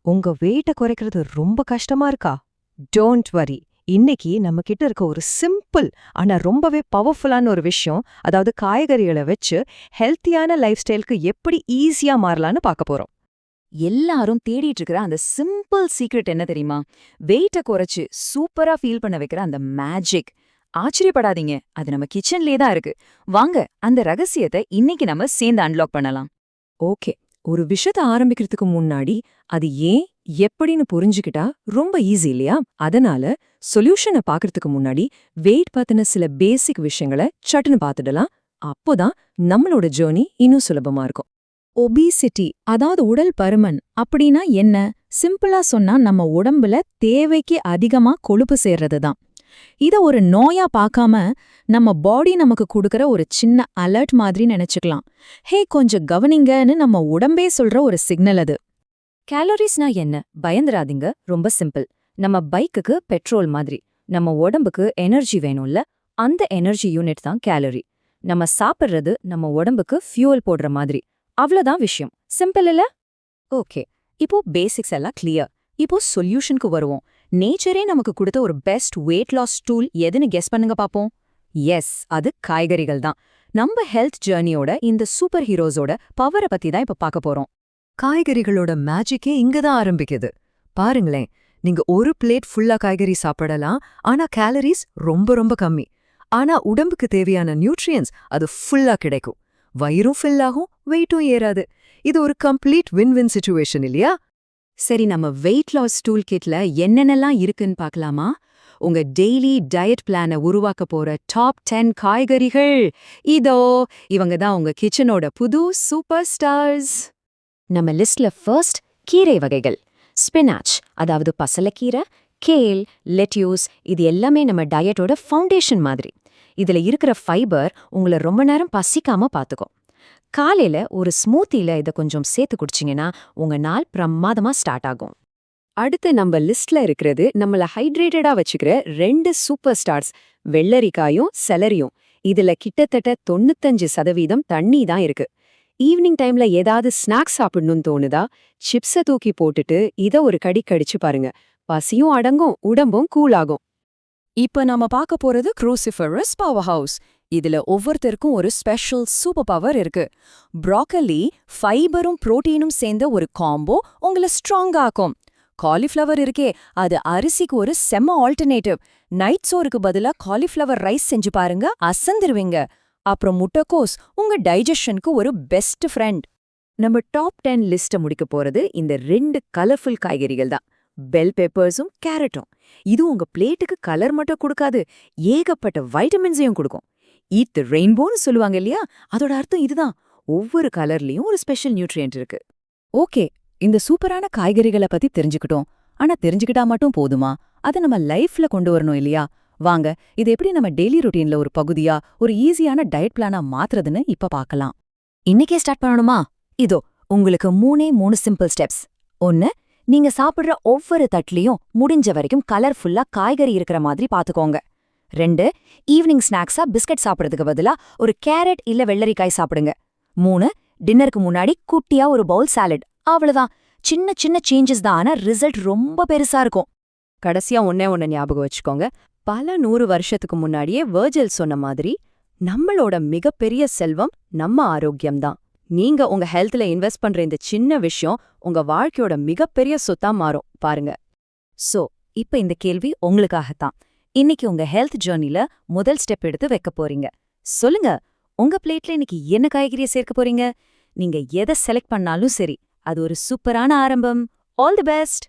உங்க வெயிட்ட குறைக்கிறது ரொம்ப கஷ்டமா இருக்கா? Don't worry. இன்னைக்கு நம்ம கிட்ட இருக்க ஒரு சிம்பிள் ஆனா ரொம்பவே பவர்ஃபுல்லான ஒரு விஷயம், அதாவது காய்கறிகளை வச்சு ஹெல்த்தியான லைஃப் ஸ்டைலுக்கு எப்படி ஈஸியா மாறலாம்னு பார்க்க போறோம். எல்லாரும் தேடிட்டு இருக்கிற அந்த சிம்பிள் சீக்ரெட் என்ன தெரியுமா? வெயிட்ட குறைச்சு சூப்பரா ஃபீல் பண்ண வைக்கிற அந்த மேஜிக். ஆச்சரியப்படாதீங்க, அது நம்ம கிச்சன்லயே தான் இருக்கு. வாங்க அந்த ரகசியத்தை இன்னைக்கு நம்ம சேர்ந்து அன்லாக் பண்ணலாம். ஓகே, ஒரு விஷயத்த ஆரம்பிக்கிறதுக்கு முன்னாடி அது ஏன் எப்படின்னு புரிஞ்சுக்கிட்டா ரொம்ப ஈஸி இல்லையா? அதனால சொல்யூஷனை பார்க்கறதுக்கு முன்னாடி வெயிட் பத்தின சில பேசிக் விஷயங்களை சட்டுன்னு பார்த்துடலாம். அப்போதான் நம்மளோட ஜேர்னி இன்னும் சுலபமா இருக்கும். ஒபிசிட்டி, அதாவது உடல் பருமன் அப்படின்னா என்ன? சிம்பிளா சொன்னா நம்ம உடம்புல தேவைக்கு அதிகமா கொழுப்பு சேர்றது தான். இத ஒரு நோயா பார்க்காம நம்ம பாடி நமக்கு கொடுக்கற ஒரு சின்ன அலர்ட் மாதிரி நினைச்சுக்கலாம். ஹே, கொஞ்சம் கவனிங்கன்னு நம்ம உடம்பே சொல்ற ஒரு சிக்னல் அது. கேலரிஸ்னா என்ன? பயந்துராதீங்க, ரொம்ப சிம்பிள். நம்ம பைக்குக்கு பெட்ரோல் மாதிரி. நம்ம உடம்புக்கு எனர்ஜி வேணும்ல, அந்த எனர்ஜி யூனிட் தான் கேலரி. நம்ம சாப்பிடுறது நம்ம உடம்புக்கு ஃபியூவல் போடுற மாதிரி. அவ்வளவுதான் விஷயம். சிம்பிள் இல்ல? ஓகே, இப்போ பேசிக்ஸ் எல்லாம் கிளியர். இப்போ சொல்யூஷனுக்கு வருவோம். நேச்சரே நமக்கு கொடுத்த ஒரு பெஸ்ட் வெயிட் லாஸ் டூல் எதுன்னு கெஸ் பண்ணுங்க பாப்போம். எஸ், அது காய்கறிகள் தான். நம்ம ஹெல்த் ஜர்னியோட இந்த சூப்பர் ஹீரோஸோட பவரை பத்தி தான் இப்ப பார்க்க போறோம். காய்கறிகளோட மேஜிக்கே இங்கதான் ஆரம்பிக்குது. பாருங்களேன், நீங்க ஒரு பிளேட் ஃபுல்லா காய்கறி சாப்பிடலாம், ஆனா கேலரிஸ் ரொம்ப ரொம்ப கம்மி. ஆனா உடம்புக்கு தேவையான நியூட்ரியன்ஸ் அது ஃபுல்லா கிடைக்கும். வயிறும் ஃபில் ஆகும், வெயிட்டும் ஏறாது. இது ஒரு கம்ப்ளீட் வின்-வின் சிச்சுவேஷன் இல்லையா? சரி, நம்ம வெயிட் லாஸ் டூல் கிட்ல என்னென்னலாம் இருக்குன்னு பார்க்கலாமா? உங்க டெய்லி டயட் பிளானை உருவாக்க போற டாப் 10 காய்கறிகள் இதோ. இவங்க தான் உங்க கிச்சனோட புது சூப்பர் ஸ்டார்ஸ். நம்ம லிஸ்ட்ல ஃபர்ஸ்ட் கீரை வகைகள். ஸ்பினாச், அதாவது பசலக்கீரை, கேல், லெட்யூஸ், இது எல்லாமே நம்ம டயட்டோட ஃபவுண்டேஷன் மாதிரி. இதுல இருக்கிற ஃபைபர் உங்களை ரொம்ப நேரம் பசிக்காம பாத்துக்கும். காலையில ஒரு ஸ்மூத்தில இதை கொஞ்சம் சேர்த்து குடிச்சிங்கன்னா உங்க நாள் பிரமாதமா ஸ்டார்ட் ஆகும். அடுத்து நம்ம லிஸ்ட்ல இருக்கிறது நம்மள ஹைட்ரேட்டடா வச்சுக்கிற 2 சூப்பர் ஸ்டார்ஸ், வெள்ளரிக்காயும் செலரியும். இதுல கிட்டத்தட்ட 95% தண்ணி தான் இருக்கு. ஈவினிங் டைம்ல ஏதாவது ஸ்நாக்ஸ் சாப்பிடணும்னு தோணுதா? சிப்ஸை தூக்கி போட்டுட்டு இதை ஒரு கடி கடிச்சு பாருங்க. பசியும் அடங்கும், உடம்பும் கூலாகும். இப்ப நாம பார்க்க போறது க்ரூசிஃபரஸ் பவர் ஹவுஸ். இதுல ஒவ்வொருத்தருக்கும் ஒரு ஸ்பெஷல் சூப்பர் பவர் இருக்கு. ப்ராக்கலி ஃபைபரும் புரோட்டீனும் சேர்ந்த ஒரு காம்போ உங்களை ஸ்ட்ராங் ஆக்கும். காலிஃப்ளவர் இருக்கே, அது அரிசிக்கு ஒரு செம்ம ஆல்டர்னேட்டிவ். நைட் சோறுக்கு பதிலா காலிஃப்ளவர் ரைஸ் செஞ்சு பாருங்க, அசந்துருவீங்க. அப்புறம் முட்டைக்கோஸ் உங்க டைஜஷனுக்கு ஒரு பெஸ்ட் ஃப்ரெண்ட். நம்ம டாப் 10 லிஸ்ட்டை முடிக்க போறது இந்த 2 கலர்ஃபுல் காய்கறிகள் தான், பெல் பெப்பர்ஸும் கேரட்டும். இது உங்க பிளேட்டுக்கு கலர் மட்டும் கொடுக்காது, ஏகப்பட்ட வைட்டமின்ஸையும் கொடுக்கும். ஈட் தி ரெயின்போன்னு சொல்லுவாங்க இல்லையா, அதோட அர்த்தம் இதுதான். ஒவ்வொரு கலர்லயும் ஒரு ஸ்பெஷல் நியூட்ரியன்ட் இருக்கு. ஓகே, இந்த சூப்பரான காய்கறிகளை பத்தி தெரிஞ்சுக்கிட்டோம். ஆனா தெரிஞ்சுக்கிட்டா மட்டும் போதுமா? அதை நம்ம லைஃப்ல கொண்டு வரணும் இல்லையா? வாங்க, இது எப்படி நம்ம டெய்லி ரொட்டீன்ல ஒரு பகுதியா, ஒரு ஈஸியான டயட் பிளானா மாத்துறதுன்னு இப்ப பார்க்கலாம். இன்னைக்கே ஸ்டார்ட் பண்ணணுமா? இதோ உங்களுக்கு 3 சிம்பிள் ஸ்டெப்ஸ். 1, நீங்க சாப்பிடுற ஒவ்வொரு தட்லயும் முடிஞ்ச வரைக்கும் கலர்ஃபுல்லா காய்கறி இருக்கிற மாதிரி பாத்துக்கோங்க. 2, ஈவினிங் ஸ்நாக்ஸா பிஸ்கட் சாப்பிடுறதுக்கு பதிலா ஒரு கேரட் இல்ல வெள்ளரிக்காய் சாப்பிடுங்க. 3, டின்னருக்கு முன்னாடி குட்டியா ஒரு பவுல் சாலட். அவ்வளவுதான். சின்ன சின்ன சேஞ்சஸ் தான், ஆனா ரிசல்ட் ரொம்ப பெருசா இருக்கும். கடைசியா ஒண்ணு ஞாபகம் வச்சுக்கோங்க. பல 100 வருஷத்துக்கு முன்னாடியே வர்ஜில் சொன்ன மாதிரி, நம்மளோட மிகப்பெரிய செல்வம் நம்ம ஆரோக்கியம்தான். நீங்க உங்க ஹெல்த்ல இன்வெஸ்ட் பண்ற இந்த சின்ன விஷயம் உங்க வாழ்க்கையோட மிகப்பெரிய சொத்தா மாறும் பாருங்க. சோ, இப்ப இந்த கேள்வி உங்களுக்காகத்தான். இன்னைக்கு உங்க ஹெல்த் ஜர்னில முதல் ஸ்டெப் எடுத்து வைக்க போறீங்க. சொல்லுங்க, உங்க பிளேட்ல இன்னைக்கு என்ன காய்கறியை சேர்க்க போறீங்க? நீங்க எதை செலக்ட் பண்ணாலும் சரி, அது ஒரு சூப்பரான ஆரம்பம். All the best.